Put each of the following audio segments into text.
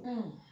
Mm.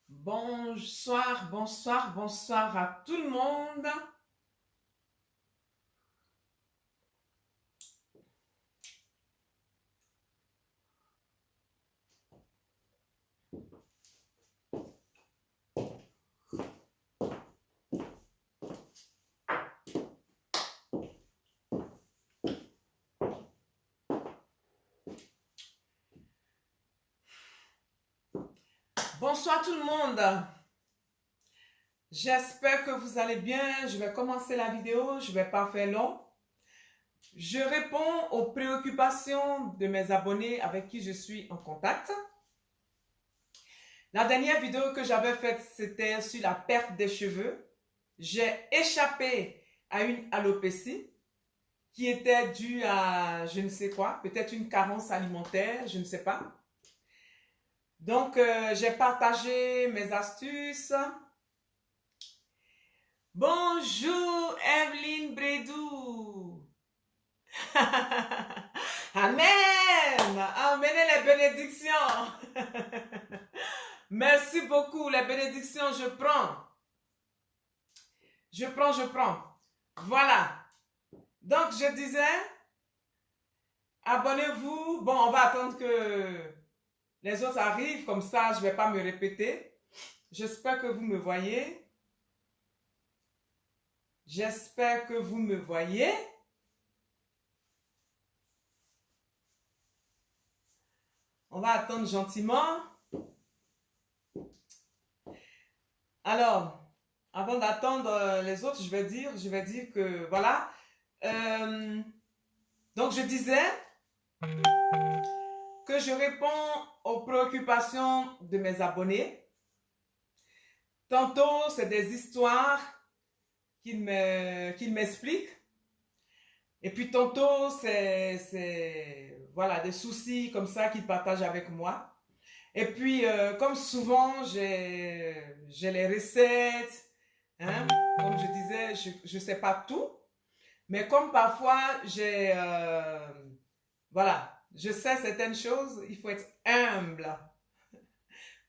Bonsoir, bonsoir, bonsoir à tout le monde. Bonsoir tout le monde. J'espère que vous allez bien. Je vais commencer la vidéo. Je ne vais pas faire long. Je réponds aux préoccupations de mes abonnés avec qui je suis en contact. La dernière vidéo que j'avais faite, c'était sur la perte des cheveux. J'ai échappé à une alopécie qui était due à je ne sais quoi, peut-être une carence alimentaire, je ne sais pas. Donc, j'ai partagé mes astuces. Bonjour, Evelyne Bredou. Amen. Amenez les bénédictions. Merci beaucoup, les bénédictions, je prends. Je prends. Voilà. Donc, je disais, abonnez-vous. Bon, on va attendre que les autres arrivent, comme ça, je ne vais pas me répéter. J'espère que vous me voyez. J'espère que vous me voyez. On va attendre gentiment. Alors, avant d'attendre les autres, je vais dire que voilà. Donc, je disais que je réponds aux préoccupations de mes abonnés. Tantôt, c'est des histoires qu'ils m'expliquent. Et puis, tantôt, c'est voilà, des soucis comme ça qu'ils partagent avec moi. Et puis, comme souvent, j'ai les recettes. Hein? Comme je disais, je ne sais pas tout. Mais comme parfois, voilà, je sais certaines choses, il faut être humble. Il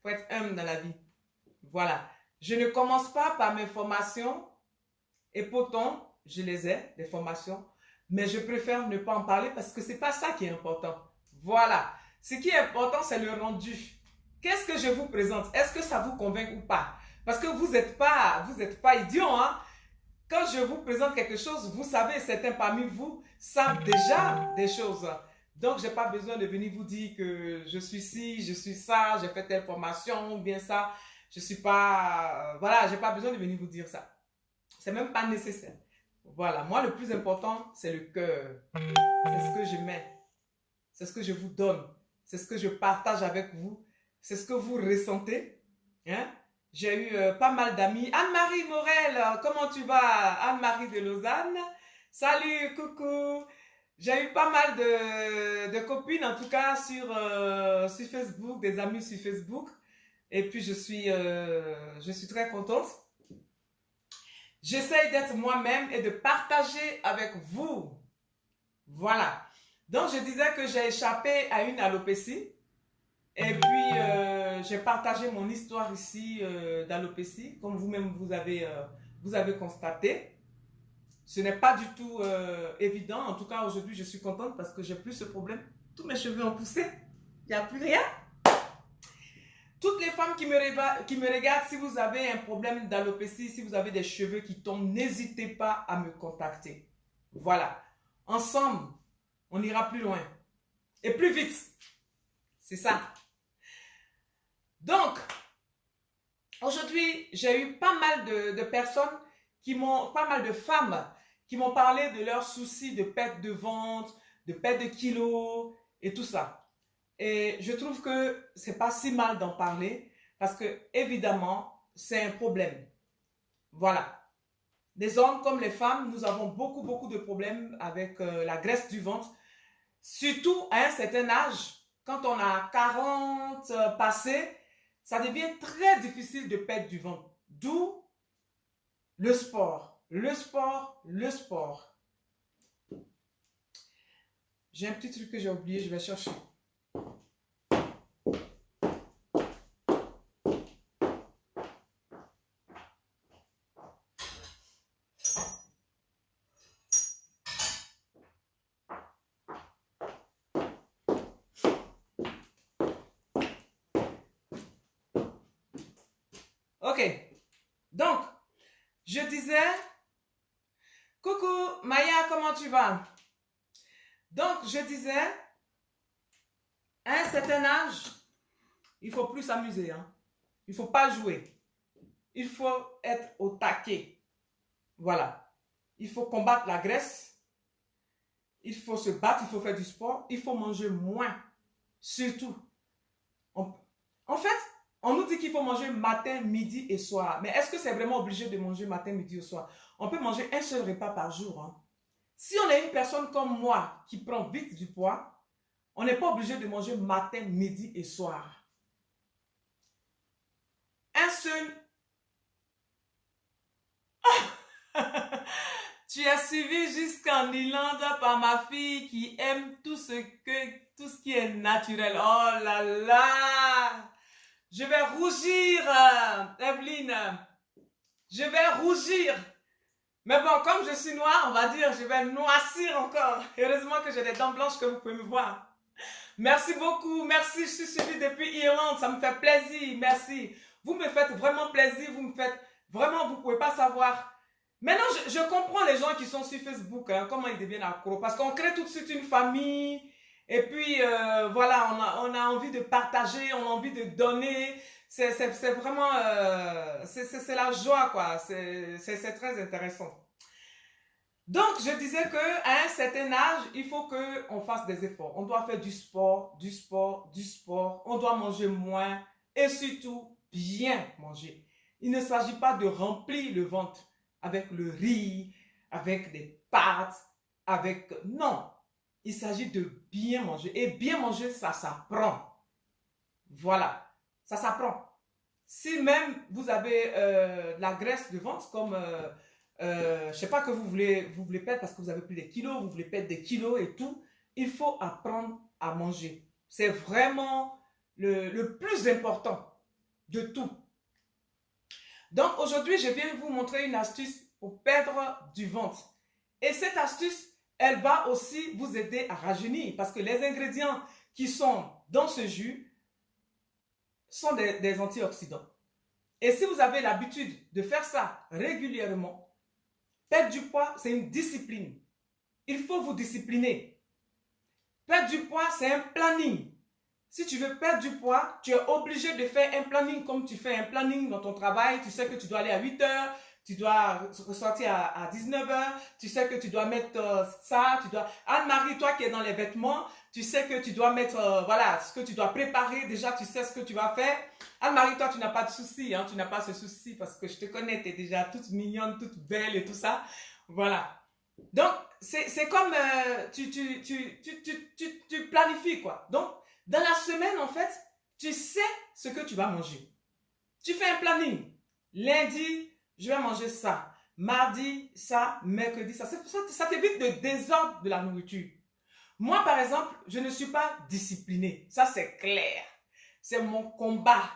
faut être humble dans la vie. Voilà. Je ne commence pas par mes formations. Et pourtant, je les ai, des formations. Mais je préfère ne pas en parler parce que ce n'est pas ça qui est important. Voilà. Ce qui est important, c'est le rendu. Qu'est-ce que je vous présente? Est-ce que ça vous convainc ou pas? Parce que vous n'êtes pas idiots, hein? Quand je vous présente quelque chose, vous savez, certains parmi vous savent déjà des choses. Donc, je n'ai pas besoin de venir vous dire que je suis ci, je suis ça, j'ai fait telle formation, ou bien ça. Je suis pas... voilà, je n'ai pas besoin de venir vous dire ça. C'est même pas nécessaire. Voilà, moi, le plus important, c'est le cœur. C'est ce que je mets. C'est ce que je vous donne. C'est ce que je partage avec vous. c'est ce que vous ressentez. Hein? J'ai eu pas mal d'amis. Anne-Marie Morel, comment tu vas? Anne-Marie de Lausanne. Salut, coucou. J'ai eu pas mal de copines, en tout cas, sur Facebook, des amis sur Facebook. Et puis, je suis très contente. J'essaye d'être moi-même et de partager avec vous. Voilà. Donc, je disais que j'ai échappé à une alopécie. Et puis, j'ai partagé mon histoire ici d'alopécie, comme vous-même vous avez constaté. Ce n'est pas du tout évident. En tout cas, aujourd'hui, je suis contente parce que j'ai plus ce problème. Tous mes cheveux ont poussé. Il n'y a plus rien. Toutes les femmes qui me regardent, si vous avez un problème d'alopécie, si vous avez des cheveux qui tombent, n'hésitez pas à me contacter. Voilà. Ensemble, on ira plus loin. Et plus vite. C'est ça. Donc, aujourd'hui, j'ai eu pas mal de personnes pas mal de femmes qui m'ont parlé de leurs soucis de perte de ventre, de perte de kilos et tout ça. Et je trouve que c'est pas si mal d'en parler parce que, évidemment, c'est un problème. Voilà. Les hommes comme les femmes, nous avons beaucoup de problèmes avec la graisse du ventre. Surtout à un certain âge, quand on a 40 passés, ça devient très difficile de perdre du ventre. D'où le sport. Le sport. J'ai un petit truc que j'ai oublié, je vais chercher. Ok. Donc, je disais, coucou Maya, comment tu vas? Donc, je disais, à un certain âge, il ne faut plus s'amuser. Hein? Il ne faut pas jouer. Il faut être au taquet. Voilà. Il faut combattre la graisse. Il faut se battre, il faut faire du sport. Il faut manger moins. Surtout. En fait, on nous dit qu'il faut manger matin, midi et soir. Mais est-ce que c'est vraiment obligé de manger matin, midi et soir? On peut manger un seul repas par jour. Hein? Si on est une personne comme moi qui prend vite du poids, on n'est pas obligé de manger matin, midi et soir. Un seul. Tu as suivi jusqu'en Irlande par ma fille qui aime tout ce qui est naturel. Oh là là! Je vais rougir, Evelyne. Je vais rougir. Mais bon, comme je suis noire, on va dire, je vais noircir encore. Heureusement que j'ai des dents blanches que vous pouvez me voir. Merci beaucoup. Merci, je suis suivie depuis Irlande. Ça me fait plaisir. Merci. Vous me faites vraiment plaisir. Vous me faites vraiment, vous ne pouvez pas savoir. Maintenant, je comprends les gens qui sont sur Facebook, hein, comment ils deviennent accros. Parce qu'on crée tout de suite une famille. Et puis, voilà, on a envie de partager, on a envie de donner. C'est vraiment, c'est la joie, quoi. C'est très intéressant. Donc, je disais qu'à un certain âge, il faut qu'on fasse des efforts. On doit faire du sport. On doit manger moins et surtout bien manger. Il ne s'agit pas de remplir le ventre avec le riz, avec des pâtes, non. Il s'agit de bien manger. Et bien manger, ça s'apprend. Voilà. Ça s'apprend. Si même vous avez la graisse de ventre, comme, je ne sais pas que vous voulez perdre parce que vous avez pris des kilos, vous voulez perdre des kilos et tout, il faut apprendre à manger. C'est vraiment le plus important de tout. Donc aujourd'hui, je viens vous montrer une astuce pour perdre du ventre. Et cette astuce, elle va aussi vous aider à rajeunir parce que les ingrédients qui sont dans ce jus sont des antioxydants. Et si vous avez l'habitude de faire ça régulièrement, perdre du poids, c'est une discipline. Il faut vous discipliner. Perdre du poids, c'est un planning. Si tu veux perdre du poids, tu es obligé de faire un planning comme tu fais un planning dans ton travail. Tu sais que tu dois aller à 8 heures, tu dois sortir à 19 heures, tu sais que tu dois mettre ça, Anne-Marie, toi qui es dans les vêtements, tu sais que tu dois mettre, voilà, ce que tu dois préparer, déjà tu sais ce que tu vas faire. Anne-Marie, toi tu n'as pas de souci, hein, tu n'as pas ce souci parce que je te connais, tu es déjà toute mignonne, toute belle et tout ça. Voilà. Donc, c'est comme tu planifies quoi. Donc, dans la semaine, en fait, tu sais ce que tu vas manger. Tu fais un planning. Lundi, je vais manger ça. Mardi, ça. Mercredi, ça. Ça t'évite de désordre de la nourriture. Moi, par exemple, je ne suis pas disciplinée. Ça, c'est clair. C'est mon combat.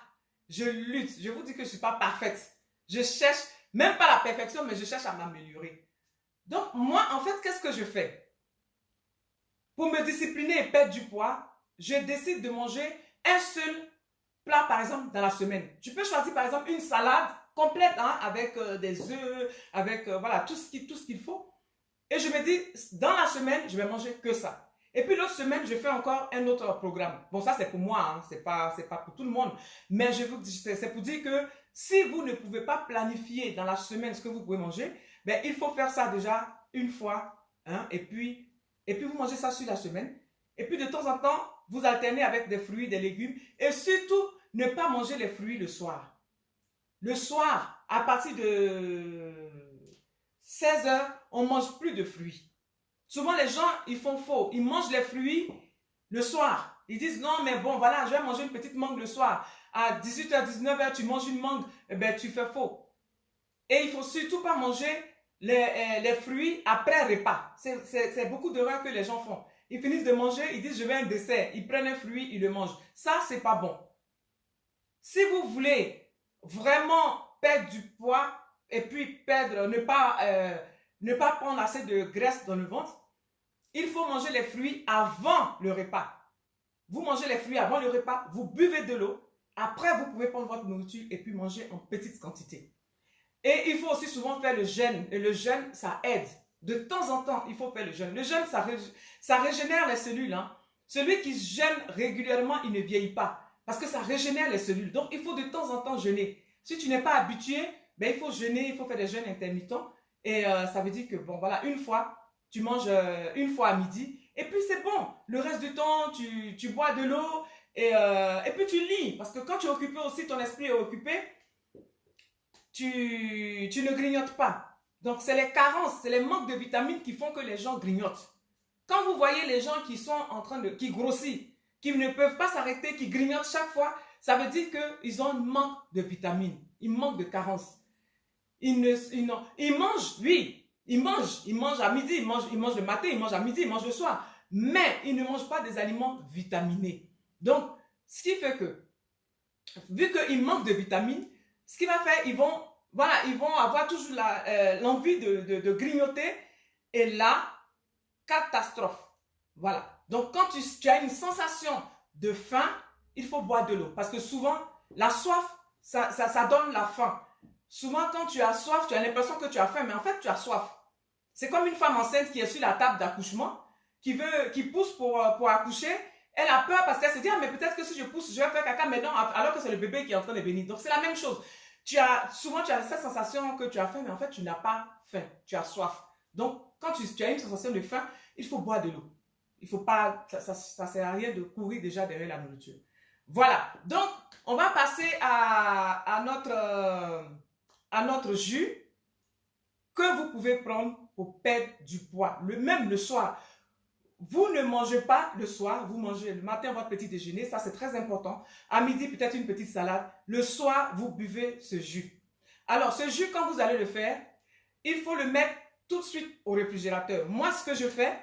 Je lutte. Je vous dis que je ne suis pas parfaite. Je cherche, même pas la perfection, mais je cherche à m'améliorer. Donc, moi, en fait, qu'est-ce que je fais? Pour me discipliner et perdre du poids, je décide de manger un seul plat, par exemple, dans la semaine. Je peux choisir, par exemple, une salade complète, hein, avec des œufs, avec, voilà, tout ce qu'il faut. Et je me dis, dans la semaine, je vais manger que ça. Et puis l'autre semaine, je fais encore un autre programme. Bon, ça, c'est pour moi, hein, c'est pas pour tout le monde. Mais c'est pour dire que si vous ne pouvez pas planifier dans la semaine ce que vous pouvez manger, ben, il faut faire ça déjà une fois, hein, et puis vous mangez ça sur la semaine. Et puis de temps en temps, vous alternez avec des fruits, des légumes. Et surtout, ne pas manger les fruits le soir. Le soir, à partir de 16 heures, on ne mange plus de fruits. Souvent, les gens, ils font faux. Ils mangent les fruits le soir. Ils disent, non, mais bon, voilà, je vais manger une petite mangue le soir. À 18h, 19h, tu manges une mangue. Eh bien, tu fais faux. Et il ne faut surtout pas manger les fruits après repas. C'est beaucoup d'erreurs que les gens font. Ils finissent de manger, ils disent, je veux un dessert. Ils prennent un fruit, ils le mangent. Ça, ce n'est pas bon. Si vous voulez vraiment perdre du poids et puis perdre, ne pas prendre assez de graisse dans le ventre, il faut manger les fruits avant le repas. Vous mangez les fruits avant le repas, vous buvez de l'eau. Après, vous pouvez prendre votre nourriture et puis manger en petite quantité. Et il faut aussi souvent faire le jeûne. Et le jeûne, ça aide. De temps en temps, il faut faire le jeûne. Le jeûne, ça régénère les cellules. Hein. Celui qui jeûne régulièrement, il ne vieillit pas. Parce que ça régénère les cellules. Donc, il faut de temps en temps jeûner. Si tu n'es pas habitué, ben, il faut jeûner, il faut faire des jeûnes intermittents. Et ça veut dire que, bon, voilà, une fois, tu manges une fois à midi. Et puis, c'est bon. Le reste du temps, tu bois de l'eau. Et puis, tu lis. Parce que quand tu es occupé aussi, ton esprit est occupé, tu ne grignotes pas. Donc, c'est les carences, c'est les manques de vitamines qui font que les gens grignotent. Quand vous voyez les gens qui sont en train qui grossissent, qui ne peuvent pas s'arrêter, qui grignotent chaque fois, ça veut dire qu'ils ont un manque de vitamines. Ils manquent de carences. Ils mangent, oui, ils mangent à midi, ils mangent le matin, ils mangent à midi, ils mangent le soir. Mais ils ne mangent pas des aliments vitaminés. Donc, ce qui fait que, vu qu'ils manquent de vitamines, ce qu'il va faire, ils vont avoir toujours l'envie de grignoter. Et là, catastrophe. Voilà. Donc, quand tu as une sensation de faim, il faut boire de l'eau. Parce que souvent, la soif, ça donne la faim. Souvent, quand tu as soif, tu as l'impression que tu as faim, mais en fait, tu as soif. C'est comme une femme enceinte qui est sur la table d'accouchement, qui pousse pour accoucher. Elle a peur parce qu'elle se dit, ah, mais peut-être que si je pousse, je vais faire caca maintenant, alors que c'est le bébé qui est en train de venir. Donc, c'est la même chose. Souvent, tu as cette sensation que tu as faim, mais en fait, tu n'as pas faim. Tu as soif. Donc, quand tu as une sensation de faim, il faut boire de l'eau. Il faut pas, ça sert à rien de courir déjà derrière la nourriture. Voilà. Donc, on va passer à notre jus que vous pouvez prendre pour perdre du poids. Même le soir. Vous ne mangez pas le soir, vous mangez le matin votre petit déjeuner, ça c'est très important. À midi, peut-être une petite salade. Le soir, vous buvez ce jus. Alors, ce jus, quand vous allez le faire, il faut le mettre tout de suite au réfrigérateur. Moi, ce que je fais,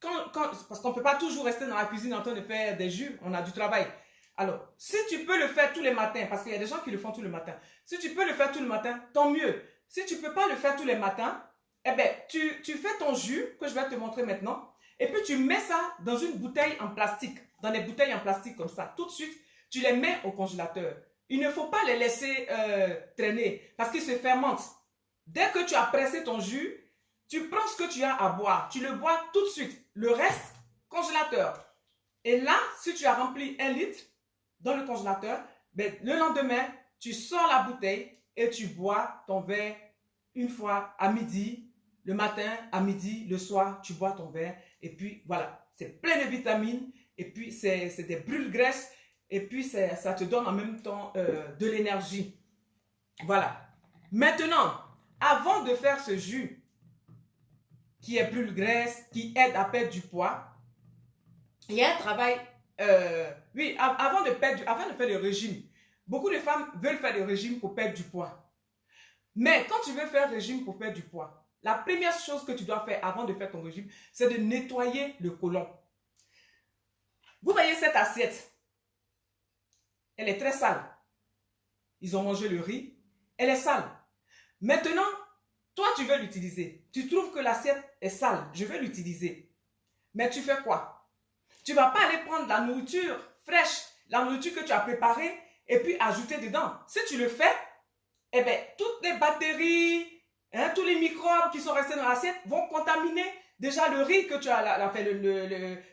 parce qu'on ne peut pas toujours rester dans la cuisine en train de faire des jus, on a du travail. Alors, si tu peux le faire tous les matins, parce qu'il y a des gens qui le font tous les matins, si tu peux le faire tous les matins, tant mieux. Si tu ne peux pas le faire tous les matins, eh bien, tu fais ton jus, que je vais te montrer maintenant, et puis tu mets ça dans une bouteille en plastique, dans des bouteilles en plastique comme ça. Tout de suite, tu les mets au congélateur. Il ne faut pas les laisser traîner parce qu'ils se fermentent. Dès que tu as pressé ton jus, tu prends ce que tu as à boire. Tu le bois tout de suite. Le reste, congélateur. Et là, si tu as rempli 1 litre dans le congélateur, ben, le lendemain, tu sors la bouteille et tu bois ton verre une fois à midi, le matin, à midi, le soir, tu bois ton verre. Et puis, voilà. c'est plein de vitamines, et puis c'est des brûle-graisses, et puis ça te donne en même temps de l'énergie. Voilà. Maintenant, avant de faire ce jus qui est brûle-graisse, qui aide à perdre du poids, il y a un travail, oui, avant de faire le régime, beaucoup de femmes veulent faire le régime pour perdre du poids. Mais quand tu veux faire régime pour perdre du poids, la première chose que tu dois faire avant de faire ton régime, c'est de nettoyer le côlon. Vous voyez cette assiette, elle est très sale. Ils ont mangé le riz, elle est sale. Maintenant, toi tu veux l'utiliser. Tu trouves que l'assiette est sale, je veux l'utiliser. Mais tu fais quoi? Tu ne vas pas aller prendre la nourriture fraîche, la nourriture que tu as préparée, et puis ajouter dedans. Si tu le fais, eh bien, toutes les bactéries, tous les microbes qui sont restés dans l'assiette vont contaminer déjà le riz que tu as,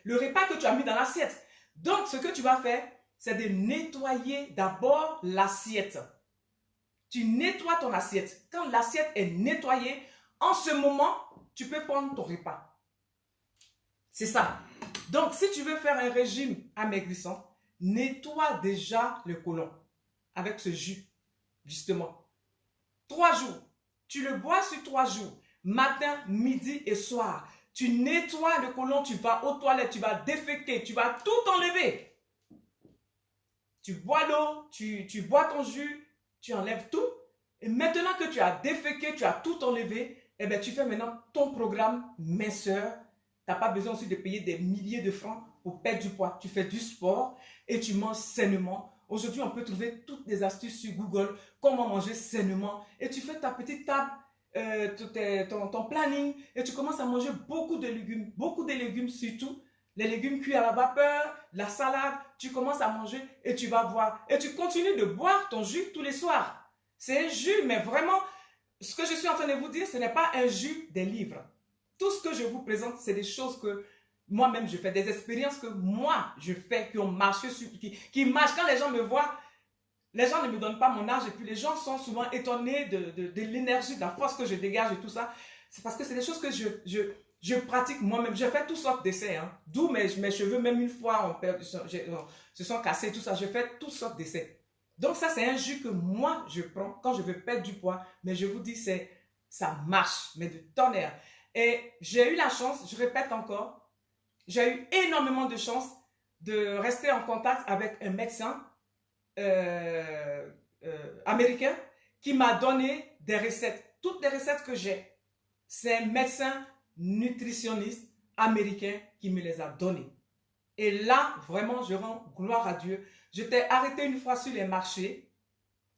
le repas que tu as mis dans l'assiette. Donc, ce que tu vas faire, c'est de nettoyer d'abord l'assiette. Tu nettoies ton assiette. Quand l'assiette est nettoyée, en ce moment, tu peux prendre ton repas. C'est ça. Donc, si tu veux faire un régime amaigrissant, nettoie déjà le côlon avec ce jus, justement. 3 jours. Tu le bois sur 3 jours. Matin, midi et soir. Tu nettoies le côlon, tu vas aux toilettes, tu vas déféquer, tu vas tout enlever. Tu bois l'eau, tu bois ton jus, tu enlèves tout. Et maintenant que tu as déféqué, tu as tout enlevé, eh bien, tu fais maintenant ton programme minceur. Tu n'as pas besoin aussi de payer des milliers de francs pour perdre du poids. Tu fais du sport et tu manges sainement. Aujourd'hui, on peut trouver toutes les astuces sur Google, comment manger sainement. Et tu fais ta petite table, ton planning, et tu commences à manger beaucoup de légumes surtout. Les légumes cuits à la vapeur, la salade, tu commences à manger et tu vas voir. Et tu continues de boire ton jus tous les soirs. C'est un jus, mais vraiment, ce que je suis en train de vous dire, ce n'est pas un jus des livres. Tout ce que je vous présente, c'est des choses que moi-même je fais, des expériences que moi je fais, qui ont marché, qui marchent. Quand les gens me voient, les gens ne me donnent pas mon âge et puis les gens sont souvent étonnés de l'énergie, de la force que je dégage et tout ça. C'est parce que c'est des choses que je pratique moi-même. Je fais toutes sortes d'essais. D'où mes cheveux, même une fois, se sont cassés, tout ça. Je fais toutes sortes d'essais. Donc ça, c'est un jus que moi, je prends quand je veux perdre du poids. Mais je vous dis, ça marche, mais de tonnerre. Et j'ai eu la chance, je répète encore, j'ai eu énormément de chance de rester en contact avec un médecin américain qui m'a donné des recettes. Toutes les recettes que j'ai, c'est un médecin nutritionniste américain qui me les a données. Et là, vraiment, je rends gloire à Dieu. J'étais arrêtée une fois sur les marchés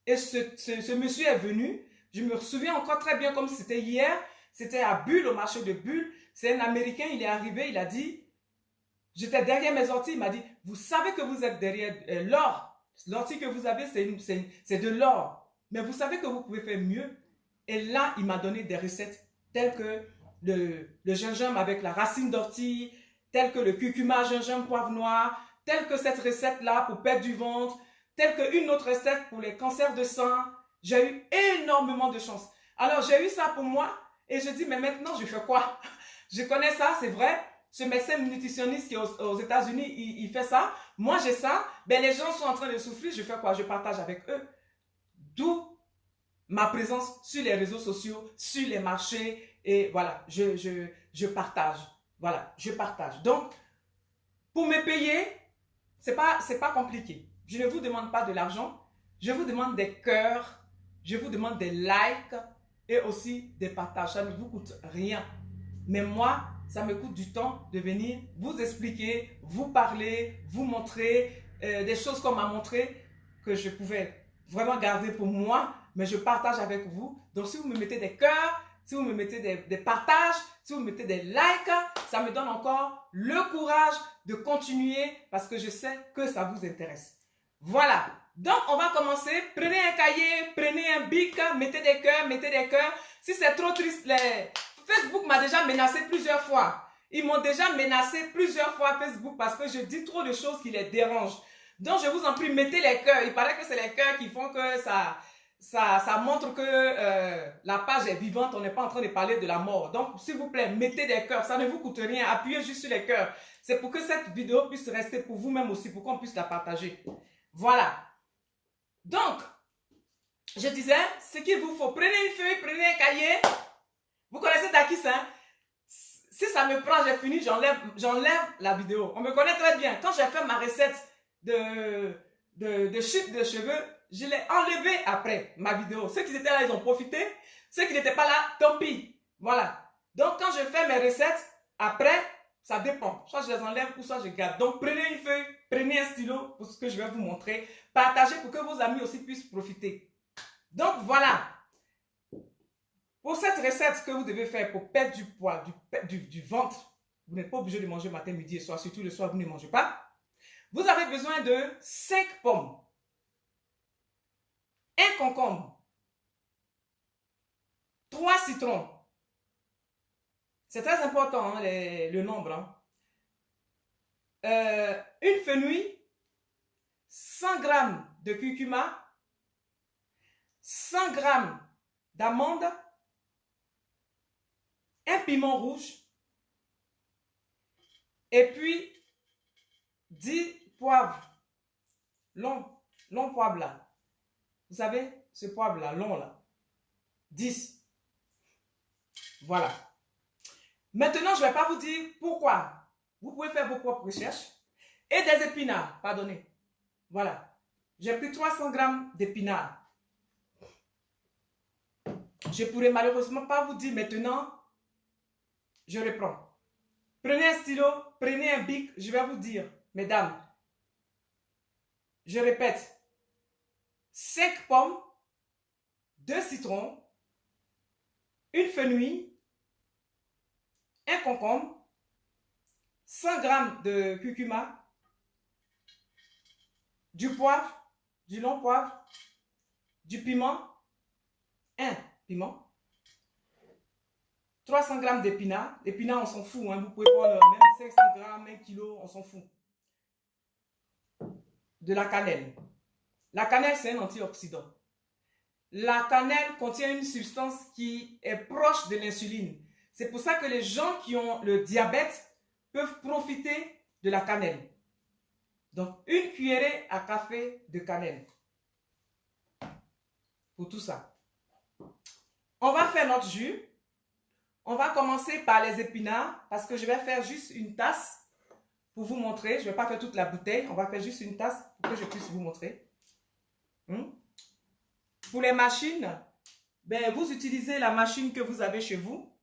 et ce monsieur est venu. Je me souviens encore très bien comme si c'était hier. C'était à Bulle, au marché de Bulle. C'est un Américain, il est arrivé, il a dit, j'étais derrière mes orties, il m'a dit, vous savez que vous êtes derrière l'or. L'ortie que vous avez, c'est de l'or. Mais vous savez que vous pouvez faire mieux. Et là, il m'a donné des recettes telles que le gingembre avec la racine d'ortie, telles que le curcuma, gingembre, poivre noir, telle que cette recette-là pour perdre du ventre, telle qu'une autre recette pour les cancers de sang. J'ai eu énormément de chance. Alors, j'ai eu ça pour moi. Et je dis, mais maintenant, je fais quoi? Je connais ça, c'est vrai. Ce médecin nutritionniste qui est aux États-Unis, il fait ça. Moi, j'ai ça. Ben, les gens sont en train de souffrir. Je fais quoi? Je partage avec eux. D'où ma présence sur les réseaux sociaux, sur les marchés. Et voilà, je partage. Voilà, je partage. Donc, pour me payer, c'est pas compliqué. Je ne vous demande pas de l'argent. Je vous demande des cœurs. Je vous demande des likes. Et aussi des partages. Ça ne vous coûte rien. Mais moi, ça me coûte du temps de venir vous expliquer, vous parler, vous montrer des choses qu'on m'a montré que je pouvais vraiment garder pour moi, mais je partage avec vous. Donc, si vous me mettez des cœurs, si vous me mettez des partages, si vous me mettez des likes, ça me donne encore le courage de continuer parce que je sais que ça vous intéresse. Voilà. Donc, on va commencer. Prenez un cahier, prenez un bic, mettez des cœurs, mettez des cœurs. Si c'est trop triste, Facebook m'a déjà menacé plusieurs fois. Ils m'ont déjà menacé plusieurs fois Facebook parce que je dis trop de choses qui les dérangent. Donc, je vous en prie, mettez les cœurs. Il paraît que c'est les cœurs qui font que ça montre que la page est vivante, on n'est pas en train de parler de la mort. Donc, s'il vous plaît, mettez des cœurs, ça ne vous coûte rien, appuyez juste sur les cœurs. C'est pour que cette vidéo puisse rester pour vous-même aussi, pour qu'on puisse la partager. Voilà. Donc, je disais, ce qu'il vous faut, prenez une feuille, prenez un cahier. Vous connaissez Takis, hein? Si ça me prend, j'ai fini, j'enlève la vidéo. On me connaît très bien. Quand j'ai fait ma recette de chute de cheveux, je l'ai enlevé après ma vidéo. Ceux qui étaient là, ils ont profité. Ceux qui n'étaient pas là, tant pis. Voilà. Donc, quand je fais mes recettes, après, ça dépend. Soit je les enlève ou soit je garde. Donc, prenez une feuille, prenez un stylo pour ce que je vais vous montrer. Partagez pour que vos amis aussi puissent profiter. Donc, voilà. Pour cette recette que vous devez faire pour perdre du poids, du ventre, vous n'êtes pas obligé de manger matin, midi et soir. Surtout le soir, vous ne mangez pas. Vous avez besoin de 5 pommes, un concombre, 3 citrons. C'est très important, hein, le nombre. Hein. Une fenouil, 100 g de curcuma, 100 g d'amandes, un piment rouge et puis 10 poivres long poivre là. Vous savez, ce poivre là, long là. 10. Voilà. Maintenant, je ne vais pas vous dire pourquoi. Vous pouvez faire vos propres recherches. Et des épinards, pardonnez. Voilà. J'ai pris 300 g d'épinards. Je ne pourrais malheureusement pas vous dire maintenant. Je reprends. Prenez un stylo, prenez un bic. Je vais vous dire, mesdames. Je répète. 5 pommes, 2 citrons, une fenouil, un concombre, 100 g de curcuma, du poivre, du long poivre, du piment, un piment, 300 g d'épinards. Épinards, on s'en fout, hein. Vous pouvez prendre même 500 g, 1 kg, on s'en fout. De la cannelle. La cannelle, c'est un antioxydant. La cannelle contient une substance qui est proche de l'insuline. C'est pour ça que les gens qui ont le diabète peuvent profiter de la cannelle. Donc, une cuillerée à café de cannelle. Pour tout ça. On va faire notre jus. On va commencer par les épinards parce que je vais faire juste une tasse pour vous montrer. Je ne vais pas faire toute la bouteille. On va faire juste une tasse pour que je puisse vous montrer. Pour les machines, ben, vous utilisez la machine que vous avez chez vous.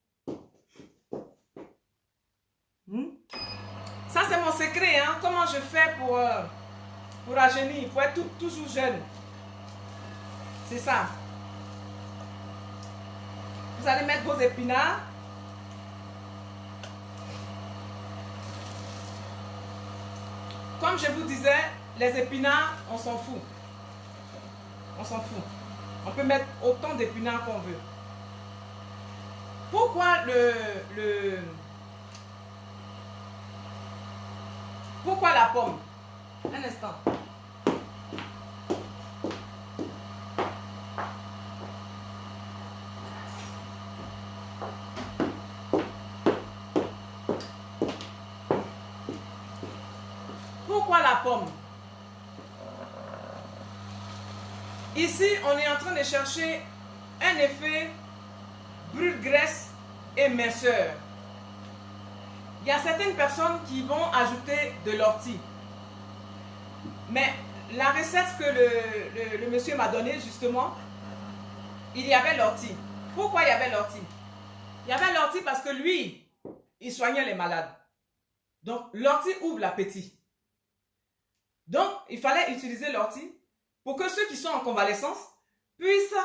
Ça, c'est mon secret. Hein? Comment je fais pour rajeunir, pour être toujours jeune. C'est ça. Vous allez mettre vos épinards. Comme je vous disais, les épinards, on s'en fout. On s'en fout. On peut mettre autant d'épinards qu'on veut. Pourquoi pourquoi la pomme? Un instant. Pourquoi la pomme? Ici, on est en train de chercher un effet brûle-graisse et minceur. Il y a certaines personnes qui vont ajouter de l'ortie. Mais la recette que le monsieur m'a donnée, justement, il y avait l'ortie. Pourquoi il y avait l'ortie? Il y avait l'ortie parce que lui, il soignait les malades. Donc, l'ortie ouvre l'appétit. Donc, il fallait utiliser l'ortie pour que ceux qui sont en convalescence puissent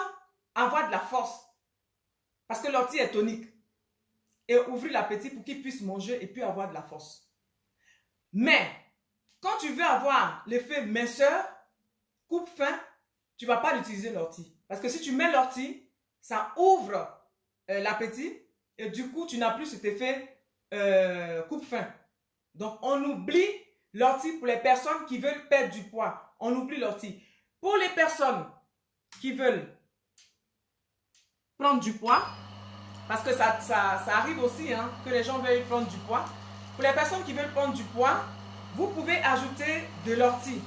avoir de la force. Parce que l'ortie est tonique. Et ouvrir l'appétit pour qu'ils puissent manger et puis avoir de la force. Mais, quand tu veux avoir l'effet minceur, coupe fin, tu ne vas pas utiliser l'ortie. Parce que si tu mets l'ortie, ça ouvre l'appétit et du coup, tu n'as plus cet effet coupe fin. Donc, on oublie l'ortie pour les personnes qui veulent perdre du poids. On oublie l'ortie. Pour les personnes qui veulent prendre du poids, parce que ça arrive aussi hein, que les gens veuillent prendre du poids. Pour les personnes qui veulent prendre du poids, vous pouvez ajouter de l'ortie.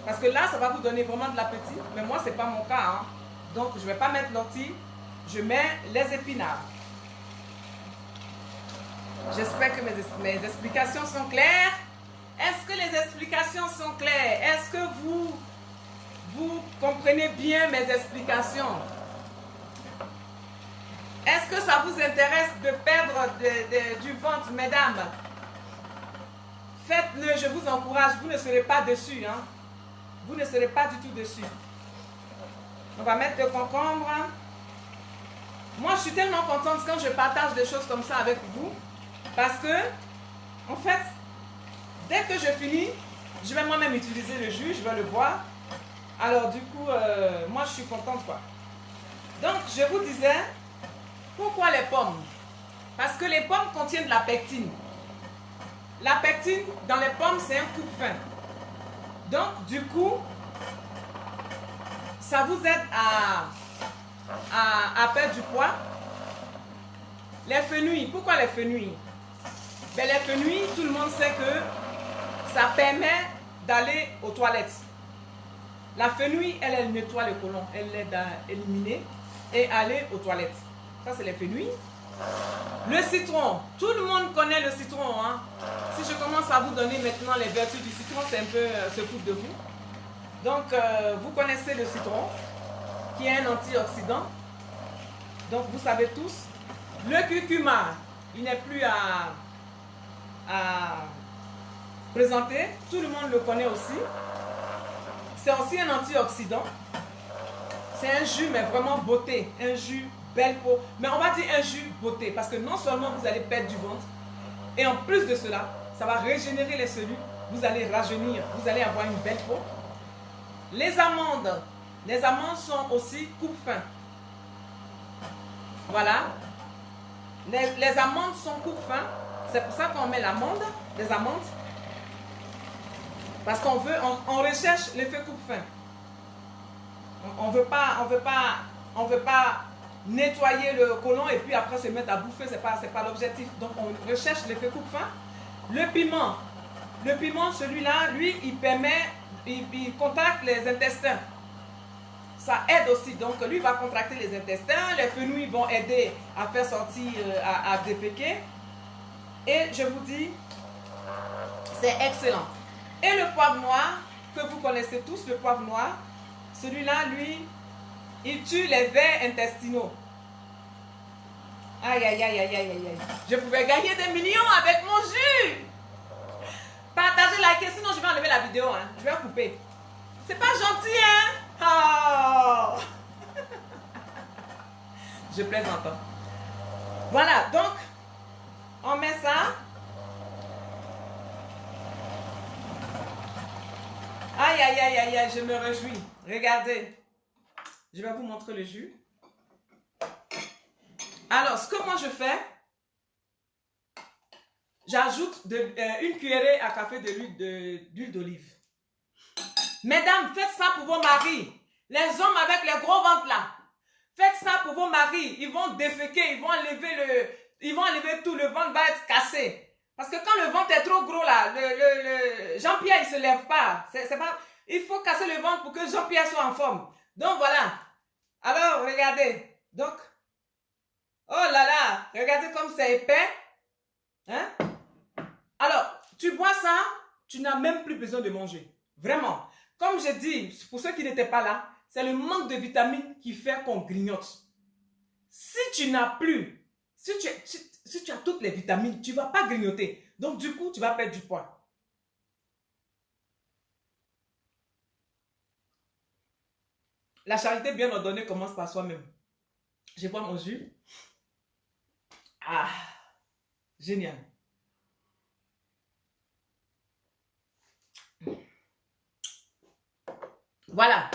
Parce que là, ça va vous donner vraiment de l'appétit. Mais moi, ce n'est pas mon cas. Hein. Donc, je ne vais pas mettre l'ortie. Je mets les épinards. J'espère que mes explications sont claires. Est-ce que les explications sont claires? Est-ce que vous comprenez bien mes explications? Est-ce que ça vous intéresse de perdre du ventre, mesdames? Faites-le, je vous encourage. Vous ne serez pas dessus. Hein? Vous ne serez pas du tout dessus. On va mettre le concombre. Moi, je suis tellement contente quand je partage des choses comme ça avec vous. Parce que, en fait, dès que je finis, je vais moi-même utiliser le jus, je vais le boire. Alors, du coup, moi, je suis contente, quoi. Donc, je vous disais, pourquoi les pommes? Parce que les pommes contiennent de la pectine. La pectine, dans les pommes, c'est un coupe-faim. Donc, du coup, ça vous aide à perdre du poids. Les fenouils, pourquoi les fenouils? Ben, les fenouils, tout le monde sait que ça permet d'aller aux toilettes. La fenouil, elle nettoie le côlon, elle l'aide à éliminer et aller aux toilettes. Ça, c'est les fenouils. Le citron, tout le monde connaît le citron. Hein? Si je commence à vous donner maintenant les vertus du citron, c'est un peu se foutre de vous. Donc, vous connaissez le citron, qui est un antioxydant. Donc, vous savez tous. Le curcuma, il n'est plus à présenter. Tout le monde le connaît aussi. C'est aussi un antioxydant. C'est un jus, mais vraiment beauté. Un jus belle peau. Mais on va dire un jus beauté. Parce que non seulement vous allez perdre du ventre, et en plus de cela, ça va régénérer les cellules. Vous allez rajeunir. Vous allez avoir une belle peau. Les amandes. Les amandes sont aussi coupe-faim. Voilà. Les amandes sont coupe-faim. C'est pour ça qu'on met l'amande, les amandes. Parce qu'on veut, on recherche l'effet coupe-faim. On veut pas nettoyer le côlon et puis après se mettre à bouffer, c'est pas l'objectif. Donc on recherche l'effet coupe-faim. Le piment, celui-là, lui, il contracte les intestins. Ça aide aussi, donc lui va contracter les intestins, les fenouils vont aider à faire sortir, à déféquer. Et je vous dis, c'est excellent. Et le poivre noir, que vous connaissez tous, le poivre noir, celui-là, lui, il tue les vers intestinaux. Aïe, aïe, aïe, aïe, aïe, aïe. Je pouvais gagner des millions avec mon jus. Partagez, likez, sinon je vais enlever la vidéo. Hein. Je vais couper. C'est pas gentil, hein? Oh. Je plaisante. Voilà, donc, on met ça. Aïe, aïe, aïe, aïe, aïe, je me réjouis. Regardez. Je vais vous montrer le jus. Alors, ce que moi je fais, j'ajoute une cuillerée à café d'huile d'olive. Mesdames, faites ça pour vos maris. Les hommes avec les gros ventres là. Faites ça pour vos maris. Ils vont déféquer, ils vont enlever tout. Le ventre va être cassé. Parce que quand le ventre est trop gros là, Jean-Pierre il ne se lève pas. Il faut casser le ventre pour que Jean-Pierre soit en forme. Donc voilà. Alors, regardez. Donc, oh là là, regardez comme c'est épais. Hein? Alors, tu bois ça, tu n'as même plus besoin de manger. Vraiment. Comme je dis, pour ceux qui n'étaient pas là, c'est le manque de vitamines qui fait qu'on grignote. Si tu n'as plus, si tu as toutes les vitamines, tu ne vas pas grignoter. Donc, du coup, tu vas perdre du poids. La charité bien ordonnée commence par soi-même. Je bois mon jus. Ah, génial. Voilà.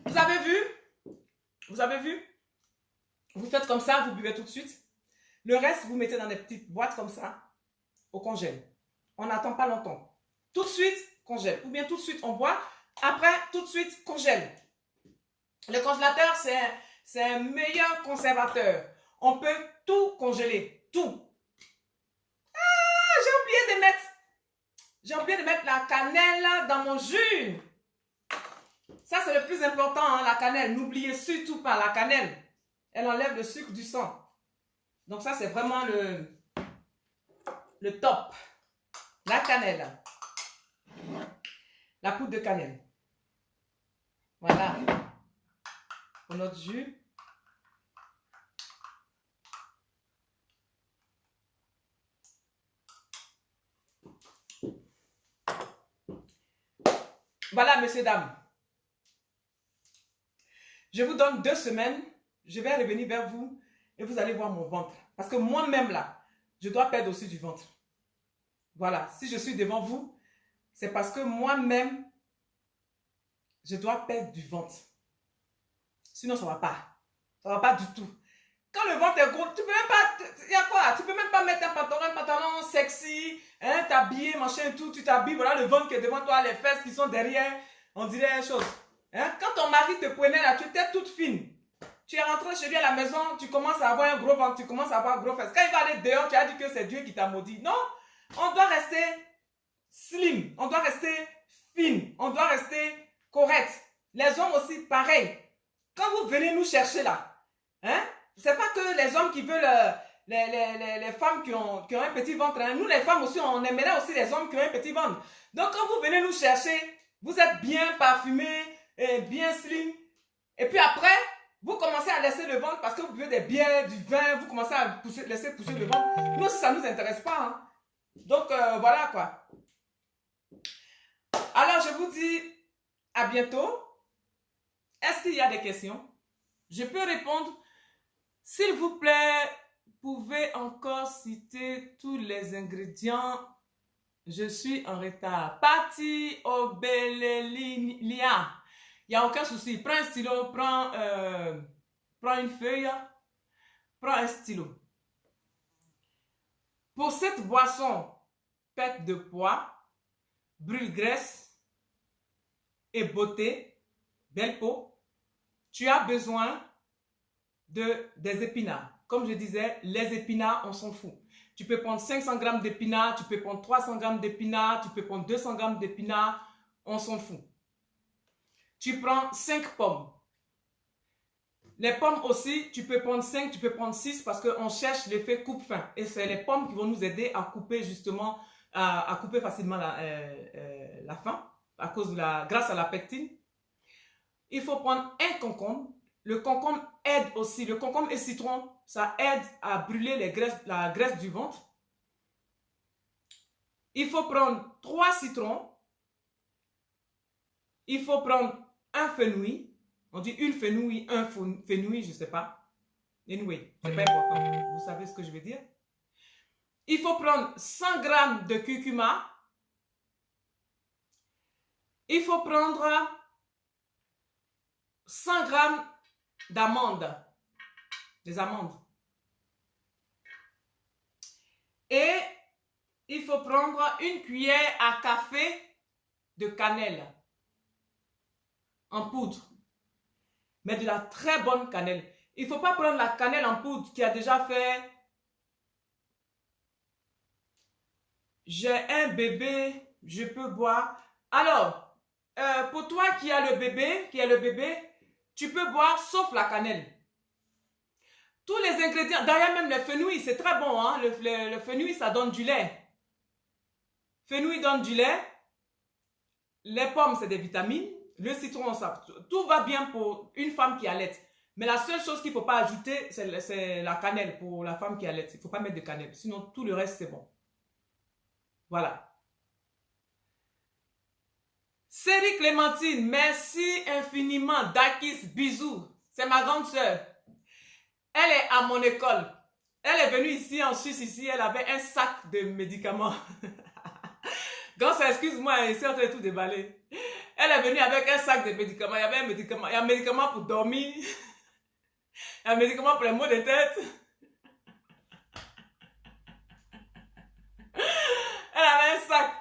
Vous avez vu? Vous avez vu? Vous faites comme ça, vous buvez tout de suite. Le reste, vous mettez dans des petites boîtes comme ça, au congèle. On n'attend pas longtemps. Tout de suite, congèle. Ou bien tout de suite, on boit. Après, tout de suite, congèle. Le congélateur, c'est un meilleur conservateur. On peut tout congeler, tout. Ah, j'ai oublié de mettre la cannelle dans mon jus. Ça, c'est le plus important, hein, la cannelle. N'oubliez surtout pas la cannelle. Elle enlève le sucre du sang. Donc ça, c'est vraiment le top. La cannelle. La poudre de cannelle. Voilà. Pour notre jus. Voilà, messieurs, dames. Je vous donne 2 semaines. Je vais revenir vers vous et vous allez voir mon ventre. Parce que moi-même, là, je dois perdre aussi du ventre. Voilà. Si je suis devant vous, c'est parce que moi-même, je dois perdre du ventre. Sinon, ça ne va pas. Ça ne va pas du tout. Quand le ventre est gros, tu peux même pas... Il y a quoi? Tu peux même pas mettre un pantalon sexy, hein, t'habiller, machin et tout. Tu t'habilles, voilà le ventre qui est devant toi, les fesses qui sont derrière. On dirait une chose. Hein? Quand ton mari te prenait là, tu étais toute fine. Tu es rentré chez lui à la maison, tu commences à avoir un gros ventre, tu commences à avoir un gros fesses. Quand il va aller dehors, tu as dit que c'est Dieu qui t'a maudit. Non, on doit rester slim, on doit rester fine, on doit rester correct. Les hommes aussi, pareil. Quand vous venez nous chercher là, hein, c'est pas que les hommes qui veulent les femmes qui ont un petit ventre. Hein. Nous, les femmes aussi, on aimerait aussi les hommes qui ont un petit ventre. Donc, quand vous venez nous chercher, vous êtes bien parfumé, et bien slim. Et puis après, vous commencez à laisser le ventre parce que vous buvez des bières, du vin, vous commencez à laisser pousser le ventre. Nous, ça ne nous intéresse pas. Hein. Donc, voilà quoi. Alors, je vous dis à bientôt. Est-ce qu'il y a des questions? Je peux répondre. S'il vous plaît, pouvez encore citer tous les ingrédients. Je suis en retard. Patti Obelelia. Il n'y a aucun souci. Prends un stylo, prends une feuille, prends un stylo. Pour cette boisson, perte de poids, brûle-graisse et beauté, belle peau, tu as besoin des épinards. Comme je disais, les épinards, on s'en fout. Tu peux prendre 500 grammes d'épinards, tu peux prendre 300 grammes d'épinards, tu peux prendre 200 grammes d'épinards, on s'en fout. Tu prends 5 pommes. Les pommes aussi, tu peux prendre 5, tu peux prendre 6 parce qu'on cherche l'effet coupe-fin. Et c'est les pommes qui vont nous aider à couper justement, à couper facilement la faim grâce à la pectine. Il faut prendre un concombre. Le concombre aide aussi, le concombre et citron, ça aide à brûler la graisse du ventre. Il faut prendre 3 citrons. Il faut prendre un fenouil. On dit une fenouil, un fenouil, je ne sais pas. Anyway, c'est pas important. Vous savez ce que je veux dire. Il faut prendre 100 grammes de curcuma. Il faut prendre 100 grammes d'amandes. Des amandes. Et il faut prendre une cuillère à café de cannelle en poudre. Mais de la très bonne cannelle. Il ne faut pas prendre la cannelle en poudre qui a déjà fait... J'ai un bébé, je peux boire. Alors, pour toi qui a le bébé, tu peux boire sauf la cannelle. Tous les ingrédients, d'ailleurs même le fenouil, c'est très bon. Hein? Le fenouil, ça donne du lait. Fenouil donne du lait. Les pommes, c'est des vitamines. Le citron, ça, tout va bien pour une femme qui allaite. Mais la seule chose qu'il ne faut pas ajouter, c'est la cannelle pour la femme qui allaite. Il ne faut pas mettre de cannelle. Sinon, tout le reste, c'est bon. Voilà. Série Clémentine, merci infiniment. Dakis, bisous. C'est ma grande sœur. Elle est à mon école. Elle est venue ici, en Suisse, ici. Elle avait un sac de médicaments. Quand ça, excuse-moi, elle s'est en train de tout déballer. Elle est venue avec un sac de médicaments. Il y avait un médicament. Il y a un médicament pour dormir. Il y a un médicament pour les maux de tête. Elle avait un sac.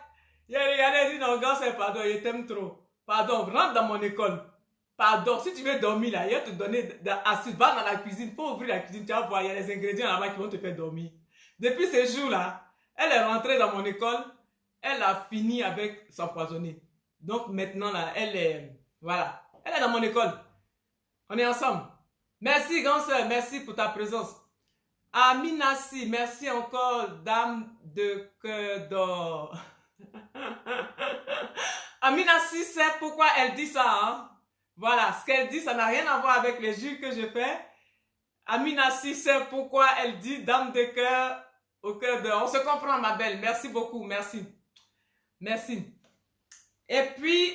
Il a regardé et dit non, gars, c'est pardon, il t'aime trop. Pardon, rentre dans mon école. Pardon, si tu veux dormir là, il va te donner, va dans la cuisine, il faut ouvrir la cuisine, tu vas voir, il y a des ingrédients là-bas qui vont te faire dormir. Depuis ces jours-là, elle est rentrée dans mon école, elle a fini avec s'empoisonner. Donc maintenant là, elle est, voilà, elle est dans mon école. On est ensemble. Merci grande sœur, merci pour ta présence. Aminassi, merci encore, dame de cœur d'or. Aminassi sait pourquoi elle dit ça, hein? Voilà, ce qu'elle dit, ça n'a rien à voir avec les jus que je fais. Aminassi sait pourquoi elle dit dame de cœur au cœur d'or. On se comprend, ma belle. Merci beaucoup, merci. Merci. Et puis,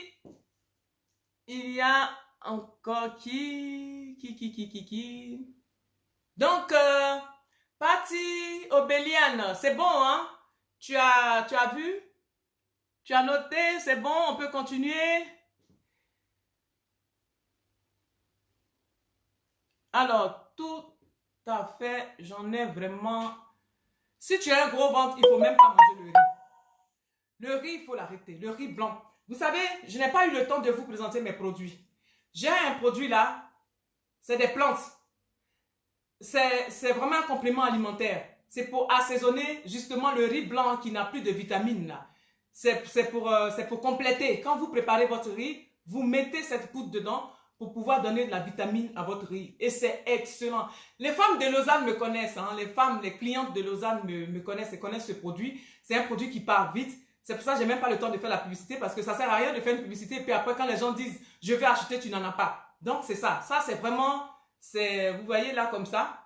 il y a encore qui? Donc, Patty Obéliane, c'est bon, hein? Tu as vu? Tu as noté? C'est bon, on peut continuer? Alors, tout à fait, j'en ai vraiment... Si tu as un gros ventre, il ne faut même pas manger le riz. Le riz, il faut l'arrêter. Le riz blanc. Vous savez, je n'ai pas eu le temps de vous présenter mes produits. J'ai un produit là, c'est des plantes. C'est vraiment un complément alimentaire. C'est pour assaisonner justement le riz blanc qui n'a plus de vitamines là. C'est pour compléter. Quand vous préparez votre riz, vous mettez cette poudre dedans pour pouvoir donner de la vitamine à votre riz. Et c'est excellent. Les femmes de Lausanne me connaissent. Hein. Les clientes de Lausanne me connaissent et connaissent ce produit. C'est un produit qui part vite. C'est pour ça que je n'ai même pas le temps de faire la publicité parce que ça ne sert à rien de faire une publicité. Et puis après, quand les gens disent « je vais acheter », tu n'en as pas. Donc, c'est ça. Ça, c'est vraiment... Vous voyez là comme ça.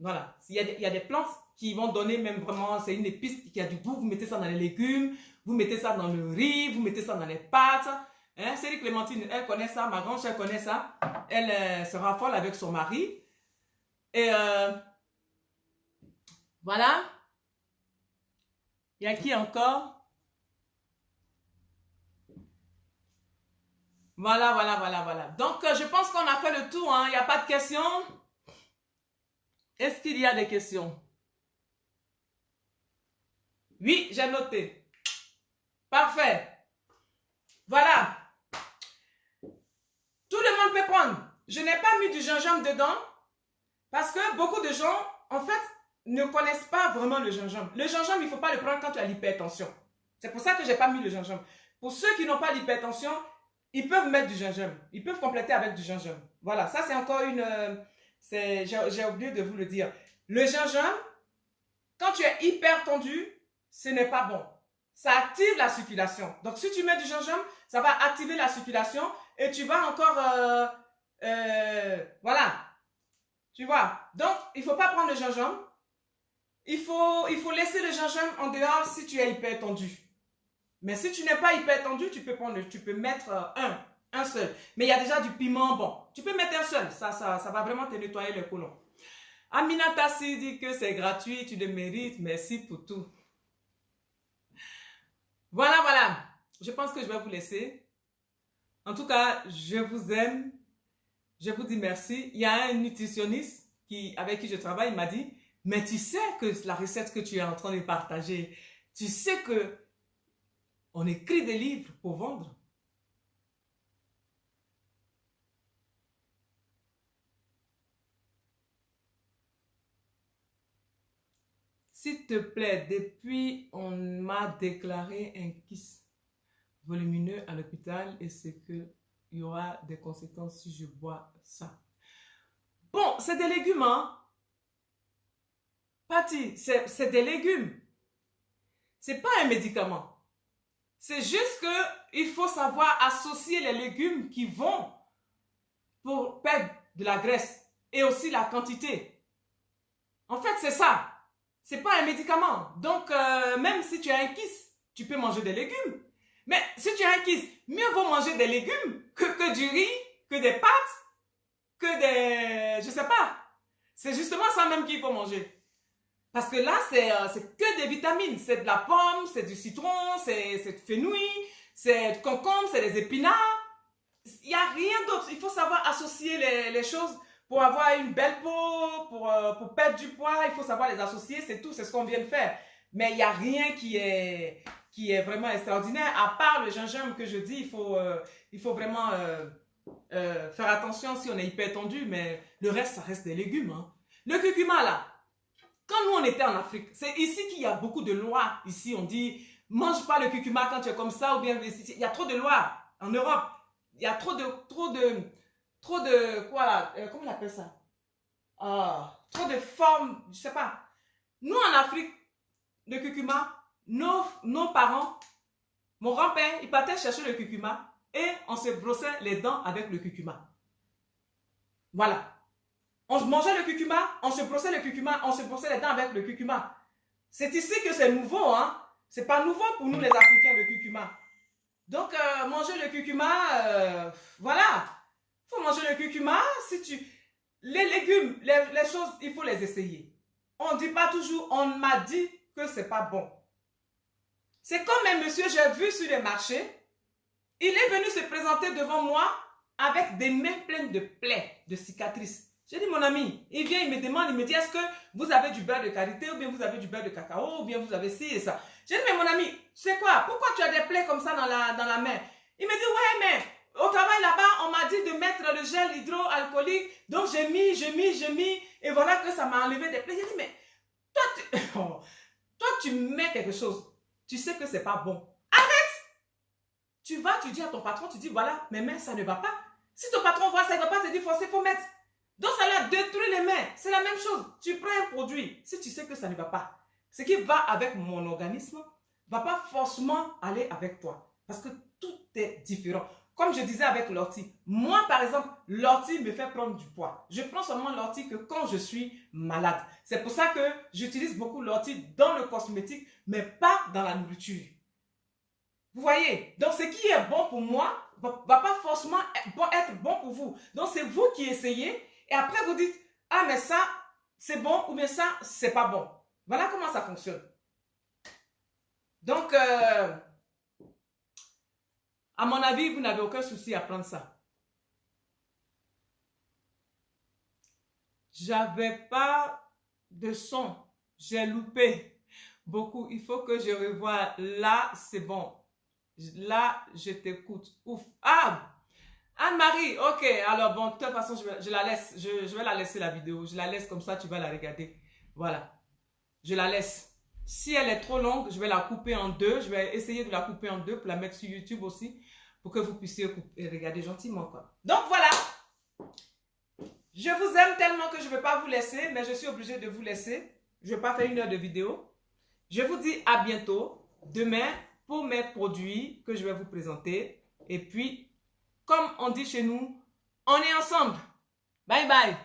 Voilà. Il y a des plantes qui vont donner même vraiment... C'est une épice qui a du goût. Vous mettez ça dans les légumes. Vous mettez ça dans le riz. Vous mettez ça dans les pâtes. Hein, Céline Clémentine, elle connaît ça, ma grand chère connaît ça. Elle se raffole avec son mari. Et voilà. Il y a qui encore? Voilà. Donc, je pense qu'on a fait le tour. Hein. Il n'y a pas de questions? Est-ce qu'il y a des questions? Oui, j'ai noté. Parfait. Voilà. Tout le monde peut prendre. Je n'ai pas mis du gingembre dedans parce que beaucoup de gens, en fait, ne connaissent pas vraiment le gingembre. Le gingembre, il ne faut pas le prendre quand tu as l'hypertension. C'est pour ça que je n'ai pas mis le gingembre. Pour ceux qui n'ont pas l'hypertension, ils peuvent mettre du gingembre. Ils peuvent compléter avec du gingembre. Voilà, ça c'est encore une... j'ai oublié de vous le dire. Le gingembre, quand tu es hyper tendu, ce n'est pas bon. Ça active la circulation. Donc, si tu mets du gingembre, ça va activer la circulation et tu vas encore... voilà. Tu vois. Donc, il ne faut pas prendre le gingembre. Il faut laisser le gingembre en dehors si tu es hyper tendu. Mais si tu n'es pas hyper tendu, tu peux mettre un seul. Mais il y a déjà du piment, bon. Tu peux mettre un seul. Ça va vraiment te nettoyer le côlon. Amina Tassi dit que c'est gratuit, tu le mérites. Merci pour tout. Voilà. Je pense que je vais vous laisser. En tout cas, je vous aime. Je vous dis merci. Il y a un nutritionniste avec qui je travaille, il m'a dit, mais tu sais que la recette que tu es en train de partager, tu sais que on écrit des livres pour vendre. S'il te plaît, depuis, on m'a déclaré un kyste volumineux à l'hôpital et c'est qu'il y aura des conséquences si je bois ça. Bon, c'est des légumes, hein? Patty, c'est des légumes. C'est pas un médicament. C'est juste qu'il faut savoir associer les légumes qui vont pour perdre de la graisse et aussi la quantité. En fait, c'est ça. C'est pas un médicament. Donc, même si tu as un kyste, tu peux manger des légumes. Mais si tu as un kyste, mieux vaut manger des légumes que du riz, que des pâtes, que des... Je sais pas. C'est justement ça même qu'il faut manger. Parce que là, c'est que des vitamines. C'est de la pomme, c'est du citron, c'est du fenouil, c'est du concombre, c'est des épinards. Il n'y a rien d'autre. Il faut savoir associer les choses pour avoir une belle peau, pour perdre du poids. Il faut savoir les associer, c'est tout, c'est ce qu'on vient de faire. Mais il n'y a rien qui est vraiment extraordinaire. À part le gingembre que je dis, il faut vraiment faire attention si on est hyper tendu, mais le reste, ça reste des légumes. Hein. Le curcuma, là, quand nous, on était en Afrique, c'est ici qu'il y a beaucoup de lois. Ici, on dit, mange pas le curcuma quand tu es comme ça, ou bien, il y a trop de lois en Europe. Il y a trop de, quoi là, comment on appelle ça? Trop de formes, je sais pas. Nous, en Afrique, le curcuma, nos parents, mon grand-père, il partait chercher le curcuma et on se brossait les dents avec le curcuma. Voilà. On mangeait le curcuma, on se brossait le curcuma, on se brossait les dents avec le curcuma. C'est ici que c'est nouveau, hein. C'est pas nouveau pour nous les Africains, le curcuma. Donc, manger le curcuma, voilà. Il faut manger le curcuma. Les légumes, les choses, il faut les essayer. On ne dit pas toujours, on m'a dit que c'est pas bon. C'est comme un monsieur, j'ai vu sur les marchés, il est venu se présenter devant moi avec des mains pleines de plaies, de cicatrices. J'ai dit, mon ami, il vient, il me demande, il me dit, est-ce que vous avez du beurre de karité ou bien vous avez du beurre de cacao ou bien vous avez ci et ça. J'ai dit, mais mon ami, c'est quoi? Pourquoi tu as des plaies comme ça dans la main? Il me dit, ouais, mais au travail là-bas, on m'a dit de mettre le gel hydroalcoolique. Donc j'ai mis, et voilà que ça m'a enlevé des plaies. J'ai dit, mais toi, tu mets quelque chose, tu sais que c'est pas bon. Tu vas, tu dis à ton patron, tu dis, voilà, mes mains, ça ne va pas. Si ton patron voit ça ne va pas, te dit, il faut mettre. Donc, ça leur détruit les mains. C'est la même chose. Tu prends un produit, si tu sais que ça ne va pas, ce qui va avec mon organisme ne va pas forcément aller avec toi. Parce que tout est différent. Comme je disais avec l'ortie, moi, par exemple, l'ortie me fait prendre du poids. Je prends seulement l'ortie que quand je suis malade. C'est pour ça que j'utilise beaucoup l'ortie dans le cosmétique, mais pas dans la nourriture. Vous voyez, donc ce qui est bon pour moi ne va pas forcément être bon pour vous. Donc c'est vous qui essayez et après vous dites, ah mais ça c'est bon ou mais ça c'est pas bon. Voilà comment ça fonctionne. Donc, à mon avis, vous n'avez aucun souci à prendre ça. J'avais pas de son, j'ai loupé beaucoup. Il faut que je revoie. Là, c'est bon. Là, je t'écoute. Ouf. Ah, Anne-Marie, ok. Alors, bon, de toute façon, je la laisse. Je vais la laisser la vidéo. Je la laisse comme ça, tu vas la regarder. Voilà. Je la laisse. Si elle est trop longue, je vais la couper en deux. Je vais essayer de la couper en deux pour la mettre sur YouTube aussi. Pour que vous puissiez regarder gentiment, quoi. Donc, voilà. Je vous aime tellement que je ne vais pas vous laisser. Mais je suis obligée de vous laisser. Je ne vais pas faire 1 heure de vidéo. Je vous dis à bientôt. Demain, pour mes produits que je vais vous présenter. Et puis, comme on dit chez nous, on est ensemble. Bye bye.